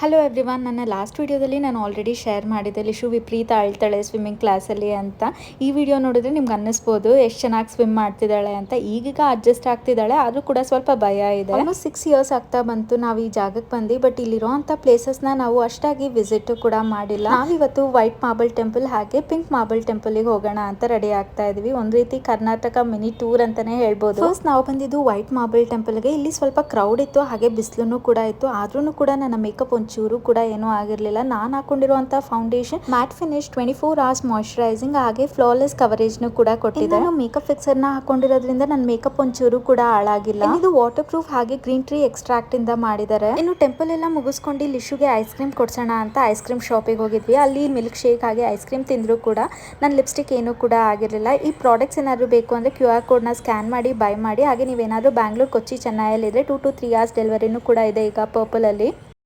Hello everyone, ನನ್ನ last ವಿಡಿಯೋದಲ್ಲಿ ನಾನು ಆಲ್ರೆಡಿ ಶೇರ್ ಮಾಡಿದ್ದೆ ಲಿಶು ವಿಪರೀತ ಅಳ್ತಾಳೆ ಸ್ವಿಮ್ಮಿಂಗ್ ಕ್ಲಾಸಲ್ಲಿ ಅಂತ. ಈ ವಿಡಿಯೋ ನೋಡಿದ್ರೆ ನಿಮ್ಗೆ ಅನ್ನಿಸ್ಬೋದು ಎಷ್ಟು ಚೆನ್ನಾಗಿ ಸ್ವಿಮ್ ಮಾಡ್ತಿದ್ದಾಳೆ ಅಂತ. ಈಗೀಗ ಅಡ್ಜಸ್ಟ್ ಆಗ್ತಿದ್ದಾಳೆ, ಆದರೂ ಕೂಡ ಸ್ವಲ್ಪ ಭಯ ಇದೆ. ಆಲ್ಮೋಸ್ಟ್ 6 ಇಯರ್ಸ್ ಆಗ್ತಾ ಬಂತು ನಾವು ಈ ಜಾಗಕ್ಕೆ ಬಂದು. ಬಟ್ ಇಲ್ಲಿರೋಂಥ ಪ್ಲೇಸಸ್ನ ನಾವು ಅಷ್ಟಾಗಿ ವಿಸಿಟ್ ಕೂಡ ಮಾಡಿಲ್ಲ. ನಾವಿವತ್ತು ವೈಟ್ ಮಾರ್ಬಲ್ ಟೆಂಪಲ್ ಹಾಗೆ ಪಿಂಕ್ ಮಾರ್ಬಲ್ ಟೆಂಪಲ್ಗೆ ಹೋಗೋಣ ಅಂತ ರೆಡಿ ಆಗ್ತಾ ಇದೀವಿ. ಒಂದು ರೀತಿ ಕರ್ನಾಟಕ ಮಿನಿ ಟೂರ್ ಅಂತಾನೆ ಹೇಳ್ಬೋದು. ಫಸ್ಟ್ ನಾವು ಬಂದಿದ್ದು ವೈಟ್ ಮಾರ್ಬಲ್ ಟೆಂಪಲ್ಗೆ. ಇಲ್ಲಿ ಸ್ವಲ್ಪ ಕ್ರೌಡ್ ಇತ್ತು, ಹಾಗೆ ಬಿಸಿಲು ಕೂಡ ಇತ್ತು. ಆದ್ರೂ ಕೂಡ ನನ್ನ ಮೇಕಪ್ ಒಂಚೂರು ಕೂಡ ಏನೂ ಆಗಿರಲಿಲ್ಲ. ನಾನು ಹಾಕೊಂಡಿರುವಂತ foundation matte finish 24 hours moisturising ಹಾಗೆ ಫ್ಲಾಲೆಸ್ ಕವರೇಜ್ ಕೂಡ ಕೊಟ್ಟಿದೆ. ನಾನು ಮೇಕಪ್ ಫಿಕ್ಸರ್ ನ ಹಾಕೊಂಡಿರೋದ್ರಿಂದ ನನ್ನ ಮೇಕಪ್ ಒಂಚೂರು ಕೂಡ ಹಾಳಾಗಿಲ್ಲ. ಇದು ವಾಟರ್ ಪ್ರೂಫ್ ಹಾಗೆ ಗ್ರೀನ್ ಟ್ರೀ ಎಕ್ಸ್ಟ್ರಾಕ್ಟ್ ಇಂದ ಮಾಡಿದ್ದಾರೆ. ಇನ್ನು ಟೆಂಪಲ್ ಎಲ್ಲ ಮುಗಿಸ್ಕೊಂಡು ಲಿಶುಗೆ ಐಸ್ ಕ್ರೀಮ್ ಕೊಡ್ಸೋಣ ಅಂತ ಐಸ್ ಕ್ರೀಮ್ ಶಾಪಿಗೆ ಹೋಗಿದ್ವಿ. ಅಲ್ಲಿ ಮಿಲ್ಕ್ ಶೇಕ್ ಹಾಗೆ ಐಸ್ ಕ್ರೀಮ್ ತಿಂದ್ರು ಕೂಡ ನನ್ನ ಲಿಪ್ಸ್ಟಿಕ್ ಏನೂ ಕೂಡ ಆಗಿರಲಿಲ್ಲ. ಈ ಪ್ರಾಡಕ್ಟ್ಸ್ ಏನಾದ್ರು ಬೇಕು ಅಂದ್ರೆ QR ಕೋಡ್ ನ ಸ್ಕ್ಯಾನ್ ಮಾಡಿ ಬೈ ಮಾಡಿ. ಹಾಗೆ ನೀವೇನಾದ್ರೂ ಬ್ಯಾಂಗ್ಳೂರ್, ಕೊಚ್ಚಿ, ಚೆನ್ನೈಯಲ್ಲಿ ಇದ್ರೆ 2 to 3 hours ಡೆಲಿವರಿನೂ ಕೂಡ ಇದೆ ಈಗ ಪರ್ಪಲ್ ಅಲ್ಲಿ.